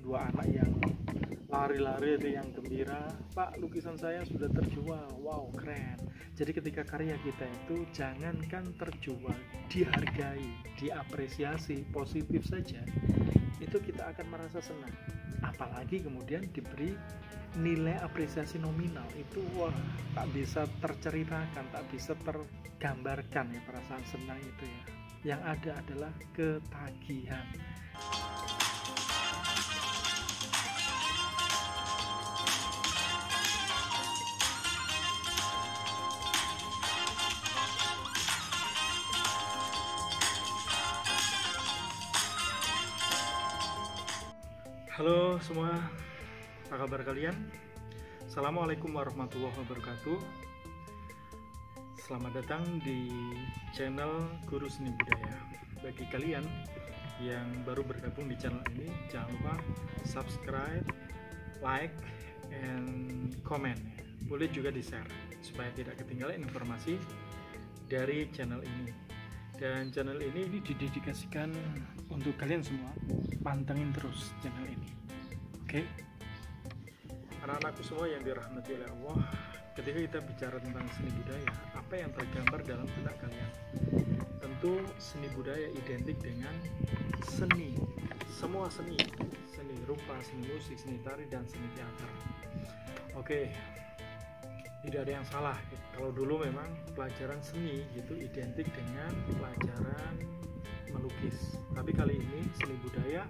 dua anak yang lari-lari itu yang gembira, Pak lukisan saya sudah terjual, wow keren. Jadi ketika karya kita itu jangankan terjual, dihargai, diapresiasi, positif saja, itu kita akan merasa senang. Apalagi kemudian diberi nilai apresiasi nominal, itu wah tak bisa terceritakan, tak bisa tergambarkan ya perasaan senang itu ya. Yang ada adalah ketagihan. Halo semua, apa kabar kalian? Assalamualaikum warahmatullahi wabarakatuh. Selamat datang di channel Guru Seni Budaya. Bagi kalian yang baru bergabung di channel ini, jangan lupa subscribe, like, and comment. Boleh juga di-share supaya tidak ketinggalan informasi dari channel ini. Dan channel ini didedikasikan untuk kalian semua. Pantengin terus channel ini, oke? Anak-anakku semua yang dirahmati oleh Allah, ketika kita bicara tentang seni budaya, apa yang tergambar dalam benak kalian? Tentu seni budaya identik dengan seni, semua seni, seni rupa, seni musik, seni tari, dan seni teater. Oke, tidak ada yang salah. Kalau dulu memang pelajaran seni itu identik dengan pelajaran melukis, tapi kali ini seni budaya,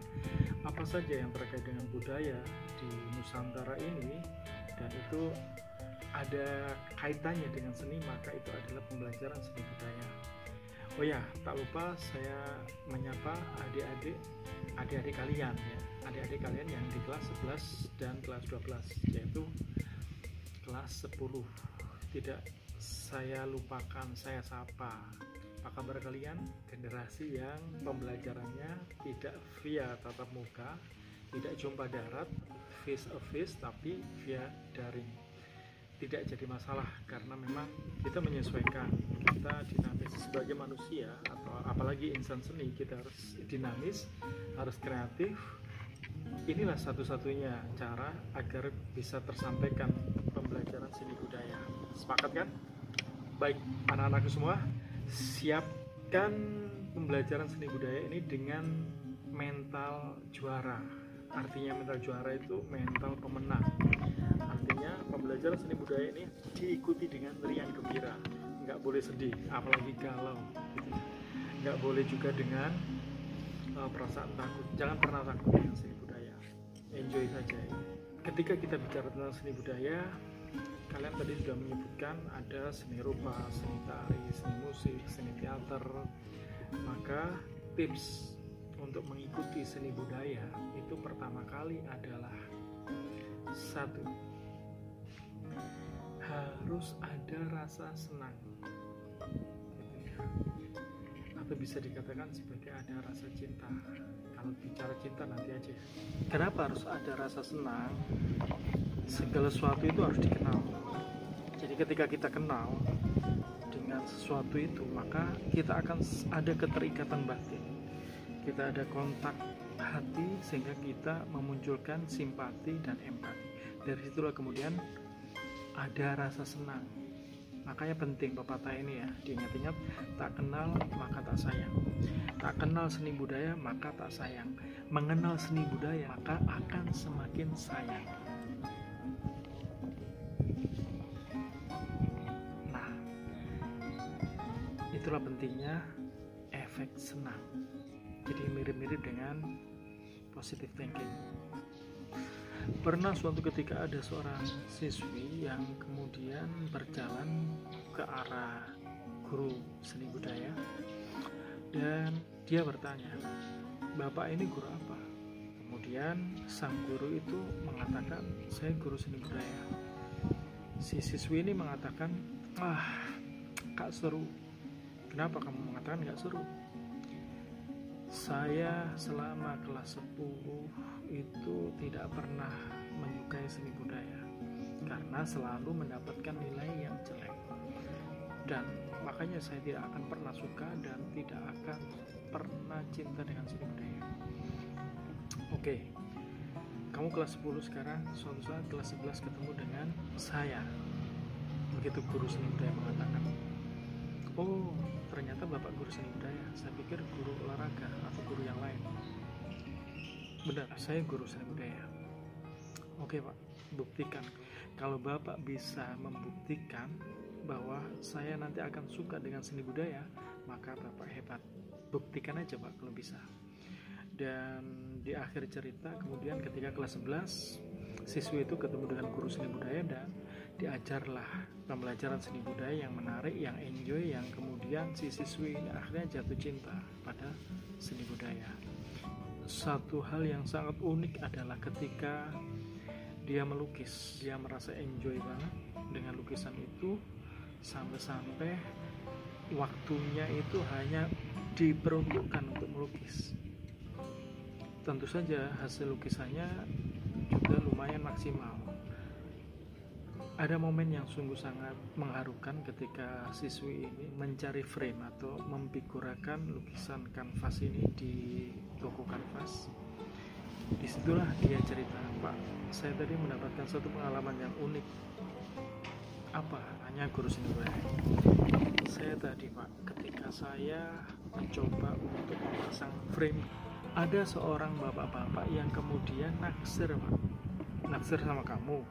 apa saja yang terkait dengan budaya di Nusantara ini dan itu ada kaitannya dengan seni, maka itu adalah pembelajaran seni budaya. Oh ya, tak lupa saya menyapa adik-adik kalian ya, adik-adik kalian yang di kelas 11 dan kelas 12, yaitu kelas 10. Tidak saya lupakan, saya sapa. Apa kabar kalian? Generasi yang pembelajarannya tidak via tatap muka, tidak jumpa darat, face to face, tapi via daring. Tidak jadi masalah karena memang kita menyesuaikan. Kita dinamis sebagai manusia atau apalagi insan seni, kita harus dinamis, harus kreatif. Inilah satu-satunya cara agar bisa tersampaikan pembelajaran seni budaya. Sepakat kan? Baik, anak-anakku semua, siapkan pembelajaran seni budaya ini dengan mental juara. Artinya mental juara itu mental pemenang. Artinya pembelajaran seni budaya ini diikuti dengan riang gembira, nggak boleh sedih, apalagi galau. Nggak boleh juga dengan perasaan takut. Jangan pernah takut dengan seni budaya. Enjoy saja. Ketika kita bicara tentang seni budaya, kalian tadi sudah menyebutkan ada seni rupa, seni tari, seni musik, seni teater. Maka tips untuk mengikuti seni budaya itu pertama kali adalah satu, harus ada rasa senang, atau bisa dikatakan sebagai ada rasa cinta. Kalau bicara cinta nanti aja. Kenapa harus ada rasa senang? Segala sesuatu itu harus dikenal. Jadi ketika kita kenal dengan sesuatu itu, maka kita akan ada keterikatan batin, kita ada kontak hati, sehingga kita memunculkan simpati dan empati. Dari situlah kemudian ada rasa senang. Makanya penting pepatah ini ya, diingat-ingat, tak kenal maka tak sayang, tak kenal seni budaya maka tak sayang, mengenal seni budaya maka akan semakin sayang. Nah, itulah pentingnya efek senang. Jadi mirip-mirip dengan positive thinking. Pernah suatu ketika ada seorang siswi yang kemudian berjalan ke arah guru seni budaya dan dia bertanya, "Bapak ini guru apa?" Kemudian sang guru itu mengatakan, "Saya guru seni budaya." Si siswi ini mengatakan, "Kak seru." "Kenapa kamu mengatakan gak seru?" "Saya selama kelas 10 itu tidak pernah menyukai seni budaya karena selalu mendapatkan nilai yang jelek, dan makanya saya tidak akan pernah suka dan tidak akan pernah cinta dengan seni budaya." Oke, kamu kelas 10 sekarang, suatu saat kelas 11 ketemu dengan saya. Begitu guru seni budaya mengatakan, oh ternyata bapak guru seni budaya, saya pikir guru olahraga atau guru yang lain. Benar, saya guru seni budaya. Oke pak, buktikan. Kalau bapak bisa membuktikan bahwa saya nanti akan suka dengan seni budaya, maka bapak hebat. Buktikan aja pak kalau bisa. Dan di akhir cerita, kemudian ketika kelas 11, siswi itu ketemu dengan guru seni budaya dan diajarlah pembelajaran seni budaya yang menarik, yang enjoy, yang kemudian si siswi ini akhirnya jatuh cinta pada seni budaya. Satu hal yang sangat unik adalah ketika dia melukis, dia merasa enjoy banget dengan lukisan itu, sampai-sampai waktunya itu hanya diperuntukkan untuk melukis. Tentu saja hasil lukisannya juga lumayan maksimal. Ada momen yang sungguh sangat mengharukan ketika siswi ini mencari frame atau memfigurakan lukisan kanvas ini di toko kanvas. Disitulah dia cerita, Pak, saya tadi mendapatkan satu pengalaman yang unik. Apa? Hanya guru seni budaya. Saya tadi Pak, ketika saya mencoba untuk memasang frame, ada seorang bapak-bapak yang kemudian naksir Pak. Naksir sama kamu?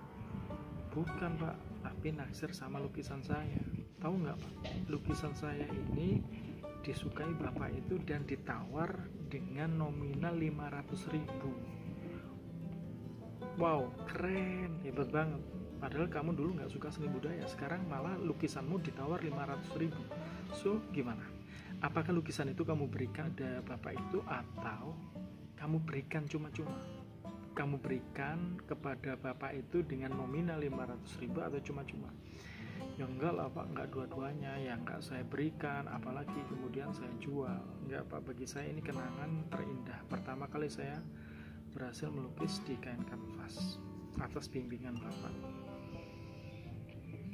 Bukan Pak, tapi naksir sama lukisan saya. Tahu nggak Pak, lukisan saya ini disukai bapak itu dan ditawar dengan nominal 500.000. Wow, keren, hebat banget. Padahal kamu dulu nggak suka seni budaya, sekarang malah lukisanmu ditawar 500.000. So, gimana? Apakah lukisan itu kamu berikan ke bapak itu atau kamu berikan cuma-cuma? Kamu berikan kepada bapak itu dengan nominal 500.000 atau cuma-cuma? Ya enggak lah Pak, enggak dua-duanya. Ya enggak saya berikan, apalagi kemudian saya jual. Enggak Pak, bagi saya ini kenangan terindah. Pertama kali saya berhasil melukis di kain kanvas atas bimbingan bapak.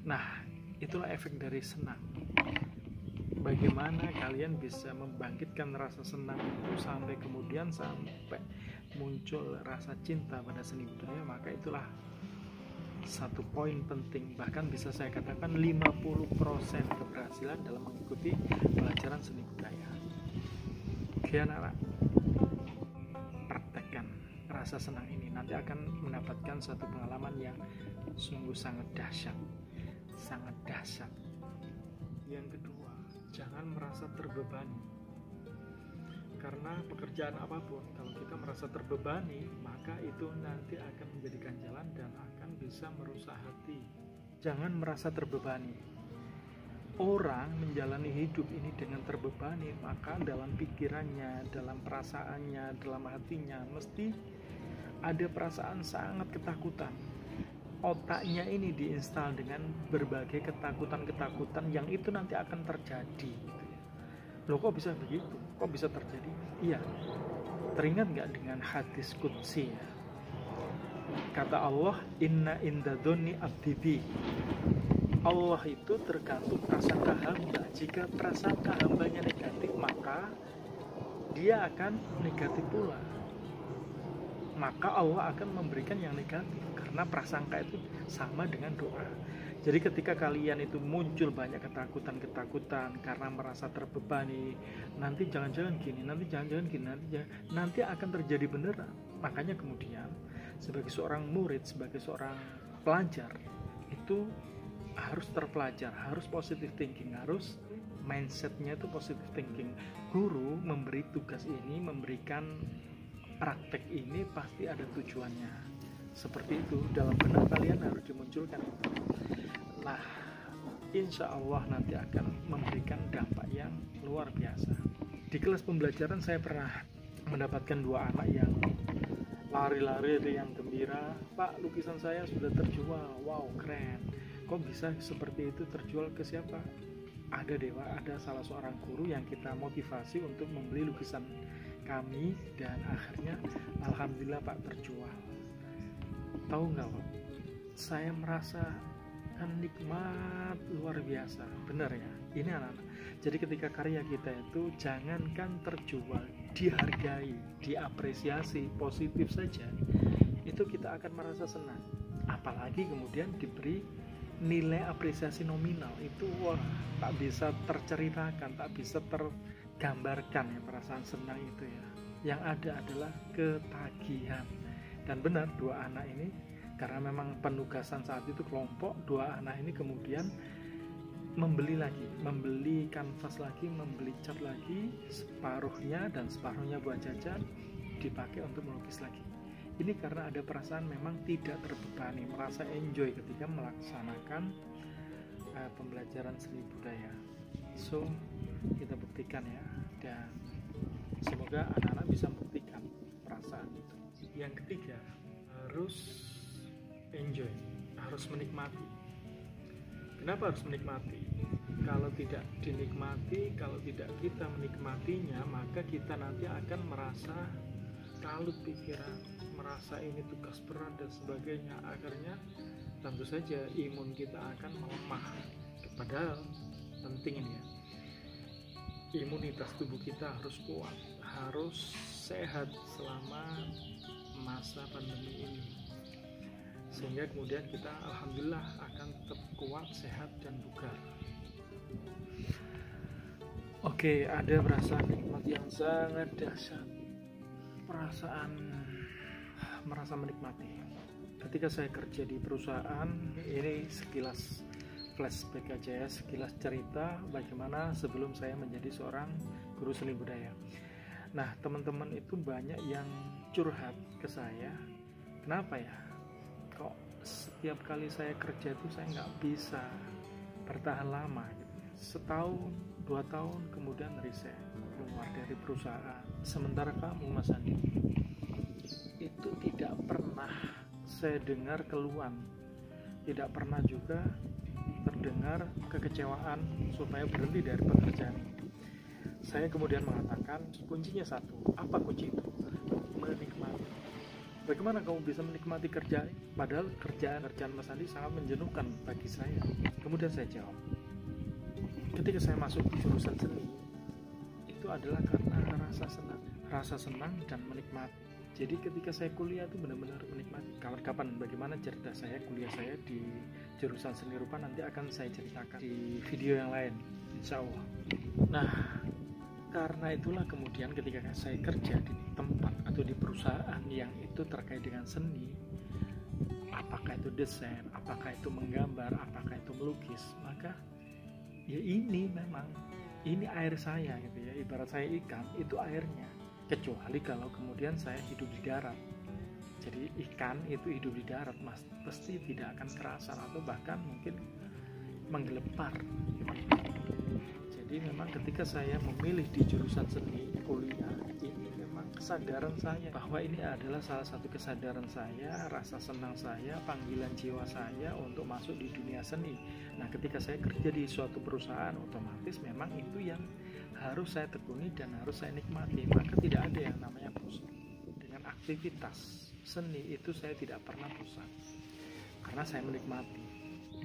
Nah, itulah efek dari senang. Bagaimana kalian bisa membangkitkan rasa senang itu sampai kemudian sampai muncul rasa cinta pada seni budaya, maka itulah satu poin penting, bahkan bisa saya katakan 50% keberhasilan dalam mengikuti pelajaran seni budaya. Oke anak-anak, praktekkan rasa senang ini, nanti akan mendapatkan satu pengalaman yang sungguh sangat dahsyat. Sangat dahsyat. Yang kedua, jangan merasa terbebani. Karena pekerjaan apapun, kalau kita merasa terbebani, maka itu nanti akan menjadi ganjalan dan akan bisa merusak hati. Jangan merasa terbebani. Orang menjalani hidup ini dengan terbebani, maka dalam pikirannya, dalam perasaannya, dalam hatinya mesti ada perasaan sangat ketakutan. Otaknya ini diinstal dengan berbagai ketakutan-ketakutan yang itu nanti akan terjadi. Loh kok bisa begitu? Kok bisa terjadi? Iya, teringat nggak dengan hadis qudsi ya? Kata Allah, inna indadoni abdibi. Allah itu tergantung prasangka hamba. Jika prasangka hambanya negatif, maka dia akan negatif pula. Maka Allah akan memberikan yang negatif, karena prasangka itu sama dengan doa. Jadi ketika kalian itu muncul banyak ketakutan-ketakutan karena merasa terbebani, nanti jangan-jangan gini, nanti jangan-jangan gini, nanti akan terjadi beneran. Makanya kemudian sebagai seorang murid, sebagai seorang pelajar, itu harus terpelajar, harus positive thinking, harus mindsetnya itu positive thinking. Guru memberi tugas ini, memberikan praktek ini pasti ada tujuannya. Seperti itu, dalam benak kalian harus dimunculkan itu. Nah, insya Allah nanti akan memberikan dampak yang luar biasa. Di kelas pembelajaran saya pernah mendapatkan dua anak yang lari-lari yang gembira. Pak, lukisan saya sudah terjual. Wow, keren. Kok bisa seperti itu terjual ke siapa? Ada Dewa, ada salah seorang guru yang kita motivasi untuk membeli lukisan kami dan akhirnya alhamdulillah Pak terjual. Tahu nggak Pak? Saya merasa nikmat luar biasa, benar ya. Ini anak-anak. Jadi ketika karya kita itu jangankan terjual, dihargai, diapresiasi, positif saja, itu itu kita akan merasa senang. Apalagi kemudian diberi nilai apresiasi nominal, itu wah, tak bisa terceritakan, tak bisa tergambarkan ya perasaan senang itu ya. Yang ada adalah ketagihan. Dan benar, dua anak ini karena memang penugasan saat itu kelompok, dua anak ini kemudian membeli kanvas lagi, membeli cat lagi, separuhnya dan separuhnya buat jajan, dipakai untuk melukis lagi. Ini karena ada perasaan memang tidak terbebani, merasa enjoy ketika melaksanakan pembelajaran seni budaya. So, kita buktikan ya, dan semoga anak-anak bisa membuktikan perasaan itu. Yang ketiga, harus enjoy, harus menikmati. Kenapa harus menikmati? Kalau tidak dinikmati, kalau tidak kita menikmatinya, maka kita nanti akan merasa kalut pikiran, merasa ini tugas berat dan sebagainya. Akhirnya tentu saja imun kita akan melemah. Padahal penting ini ya, imunitas tubuh kita harus kuat, harus sehat selama masa pandemi ini, sehingga kemudian kita alhamdulillah akan tetap kuat, sehat dan bugar. Oke, ada perasaan nikmat yang sangat dahsyat, perasaan merasa menikmati. Ketika saya kerja di perusahaan, ini sekilas flashback aja ya, sekilas cerita bagaimana sebelum saya menjadi seorang guru seni budaya. Nah, teman-teman itu banyak yang curhat ke saya, kenapa ya, kok setiap kali saya kerja itu saya nggak bisa bertahan lama gitu. Setahun, 2 tahun kemudian resign, keluar dari perusahaan. Sementara kamu, Mas Andi, itu tidak pernah saya dengar keluhan, tidak pernah juga terdengar kekecewaan supaya berhenti dari pekerjaan. Saya kemudian mengatakan kuncinya satu. Apa kunci itu? Menikmati. Bagaimana kamu bisa menikmati kerjaan? Padahal kerjaan Mas Andi sangat menjenuhkan bagi saya. Kemudian saya jawab, ketika saya masuk di jurusan seni, itu adalah karena rasa senang dan menikmati. Jadi ketika saya kuliah itu benar-benar menikmati. Kapan bagaimana cerita saya kuliah saya di jurusan seni rupa nanti akan saya ceritakan di video yang lain, insya Allah. Nah, karena itulah kemudian ketika saya kerja di tempat atau di perusahaan yang itu terkait dengan seni, apakah itu desain, apakah itu menggambar, apakah itu melukis, maka ya ini memang, ini air saya gitu ya, ibarat saya ikan, itu airnya. Kecuali kalau kemudian saya hidup di darat. Jadi ikan itu hidup di darat, Mas, pasti tidak akan kerasan atau bahkan mungkin menggelepar. Jadi memang ketika saya memilih di jurusan seni kuliah, ini memang kesadaran saya bahwa ini adalah salah satu kesadaran saya, rasa senang saya, panggilan jiwa saya untuk masuk di dunia seni. Nah, ketika saya kerja di suatu perusahaan, otomatis memang itu yang harus saya tekuni dan harus saya nikmati. Maka tidak ada yang namanya bosan. Dengan aktivitas seni itu saya tidak pernah bosan, karena saya menikmati.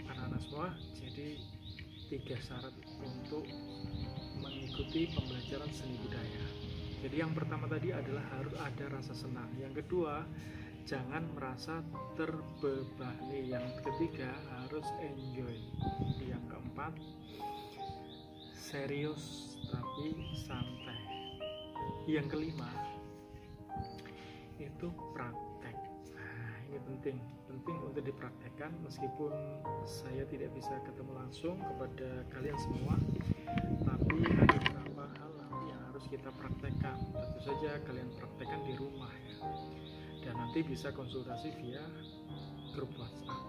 Anak-anak semua, jadi 3 syarat untuk mengikuti pembelajaran seni budaya. Jadi yang pertama tadi adalah harus ada rasa senang. Yang kedua, jangan merasa terbebani. Yang ketiga, harus enjoy. Yang keempat, serius tapi santai. Yang kelima, itu praktek. Nah, ini penting untuk dipraktekkan, meskipun saya tidak bisa ketemu langsung kepada kalian semua, tapi ada beberapa hal yang harus kita praktekkan. Tentu saja kalian praktekkan di rumah ya, dan nanti bisa konsultasi via grup WhatsApp.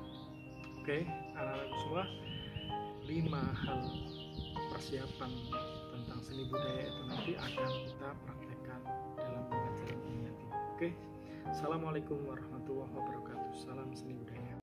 Oke, anak-anak semua, 5 hal persiapan tentang seni budaya itu nanti akan kita praktekkan dalam pembelajaran ini nanti. Oke, assalamualaikum warahmatullahi wabarakatuh. Salam seni budaya.